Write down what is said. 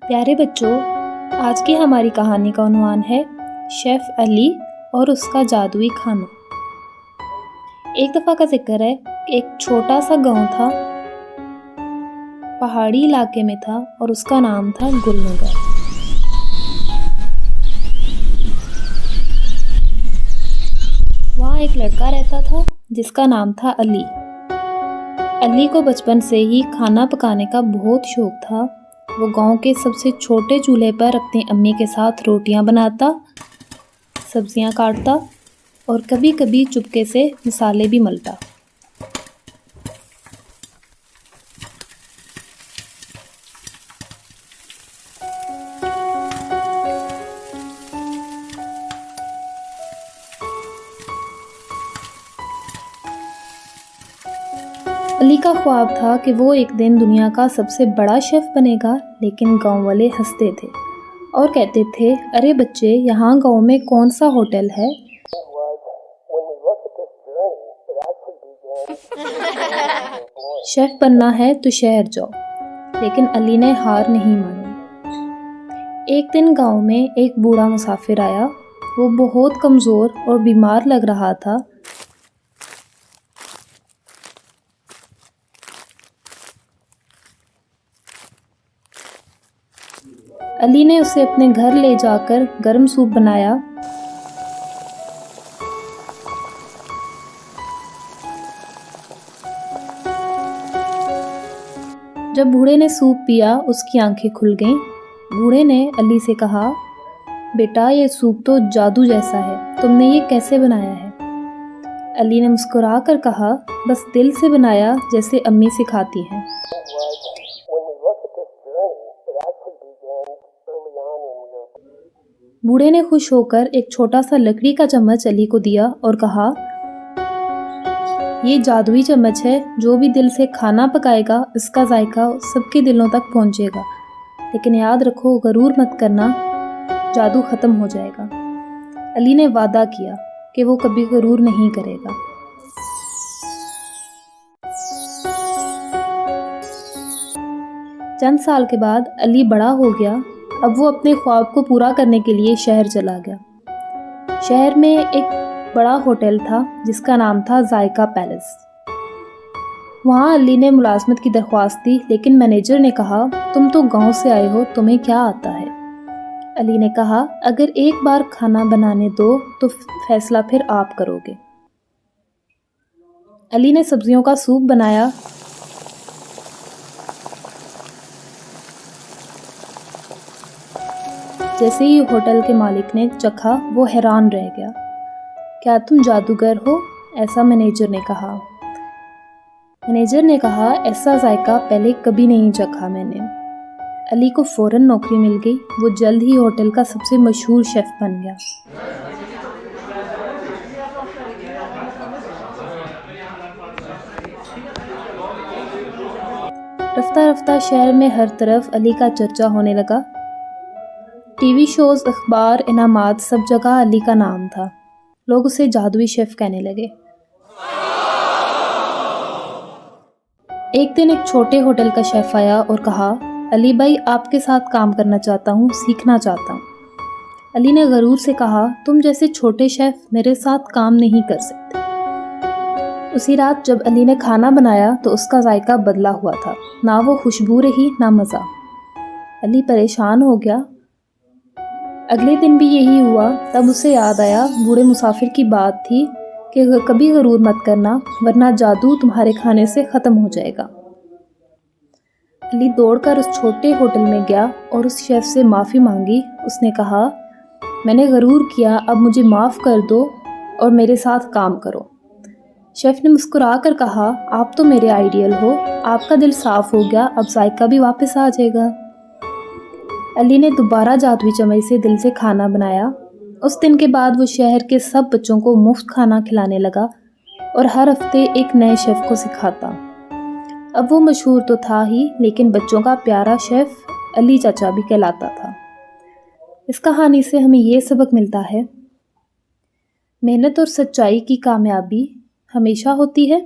پیارے بچوں، آج کی ہماری کہانی کا عنوان ہے شیف علی اور اس کا جادوئی کھانا۔ ایک دفعہ کا ذکر ہے، ایک چھوٹا سا گاؤں تھا، پہاڑی علاقے میں تھا اور اس کا نام تھا گل نگر۔ وہاں ایک لڑکا رہتا تھا جس کا نام تھا علی۔ علی کو بچپن سے ہی کھانا پکانے کا بہت شوق تھا۔ وہ گاؤں کے سب سے چھوٹے چولہے پر اپنی امی کے ساتھ روٹیاں بناتا، سبزیاں کاٹتا اور کبھی کبھی چپکے سے مسالے بھی ملتا۔ علی کا خواب تھا کہ وہ ایک دن دنیا کا سب سے بڑا شیف بنے گا، لیکن گاؤں والے ہنستے تھے اور کہتے تھے، ارے بچے، یہاں گاؤں میں کون سا ہوٹل ہے؟ شیف بننا ہے تو شہر جاؤ۔ لیکن علی نے ہار نہیں مانی۔ ایک دن گاؤں میں ایک بوڑھا مسافر آیا۔ وہ بہت کمزور اور بیمار لگ رہا تھا۔ علی نے اسے اپنے گھر لے جا کر گرم سوپ بنایا۔ جب بوڑھے نے سوپ پیا، اس کی آنکھیں کھل گئیں۔ بوڑھے نے علی سے کہا، بیٹا، یہ سوپ تو جادو جیسا ہے، تم نے یہ کیسے بنایا ہے؟ علی نے مسکرا کر کہا، بس دل سے بنایا، جیسے امی سکھاتی ہیں۔ بوڑھے نے خوش ہو کر ایک چھوٹا سا لکڑی کا چمچ علی کو دیا اور کہا، یہ جادوئی چمچ ہے، جو بھی دل سے کھانا پکائے گا، اس کا ذائقہ سب کے دلوں تک پہنچے گا، لیکن یاد رکھو، غرور مت کرنا، جادو ختم ہو جائے گا۔ علی نے وعدہ کیا کہ وہ کبھی غرور نہیں کرے گا۔ چند سال کے بعد علی بڑا ہو گیا۔ اب وہ اپنے خواب کو پورا کرنے کے لیے شہر چلا گیا۔ شہر میں ایک بڑا ہوٹل تھا جس کا نام تھا ذائقہ پیلس۔ وہاں علی نے ملازمت کی درخواست دی، لیکن مینیجر نے کہا، تم تو گاؤں سے آئے ہو، تمہیں کیا آتا ہے؟ علی نے کہا، اگر ایک بار کھانا بنانے دو تو فیصلہ پھر آپ کرو گے۔ علی نے سبزیوں کا سوپ بنایا۔ جیسے ہی ہوٹل کے مالک نے چکھا، وہ حیران رہ گیا۔ کیا تم جادوگر ہو؟ ایسا مینیجر نے کہا۔ مینیجر نے کہا، ایسا ذائقہ پہلے کبھی نہیں چکھا میں نے۔ علی کو فوراً نوکری مل گئی۔ وہ جلد ہی ہوٹل کا سب سے مشہور شیف بن گیا۔ رفتہ رفتہ شہر میں ہر طرف علی کا چرچا ہونے لگا۔ ٹی وی شوز، اخبار، انعامات، سب جگہ علی کا نام تھا۔ لوگ اسے جادوئی شیف کہنے لگے۔ ایک دن ایک چھوٹے ہوٹل کا شیف آیا اور کہا، علی بھائی، آپ کے ساتھ کام کرنا چاہتا ہوں، سیکھنا چاہتا ہوں۔ علی نے غرور سے کہا، تم جیسے چھوٹے شیف میرے ساتھ کام نہیں کر سکتے۔ اسی رات جب علی نے کھانا بنایا تو اس کا ذائقہ بدلا ہوا تھا، نہ وہ خوشبو رہی نہ مزہ۔ علی پریشان ہو گیا۔ اگلے دن بھی یہی ہوا۔ تب اسے یاد آیا، بوڑھے مسافر کی بات تھی کہ کبھی غرور مت کرنا، ورنہ جادو تمہارے کھانے سے ختم ہو جائے گا۔ علی دوڑ کر اس چھوٹے ہوٹل میں گیا اور اس شیف سے معافی مانگی۔ اس نے کہا، میں نے غرور کیا، اب مجھے معاف کر دو اور میرے ساتھ کام کرو۔ شیف نے مسکرا کر کہا، آپ تو میرے آئیڈیل ہو، آپ کا دل صاف ہو گیا، اب ذائقہ بھی واپس آ جائے گا۔ علی نے دوبارہ جادوئی چمچ سے دل سے کھانا بنایا۔ اس دن کے بعد وہ شہر کے سب بچوں کو مفت کھانا کھلانے لگا اور ہر ہفتے ایک نئے شیف کو سکھاتا۔ اب وہ مشہور تو تھا ہی، لیکن بچوں کا پیارا شیف علی چچا بھی کہلاتا تھا۔ اس کہانی سے ہمیں یہ سبق ملتا ہے، محنت اور سچائی کی کامیابی ہمیشہ ہوتی ہے،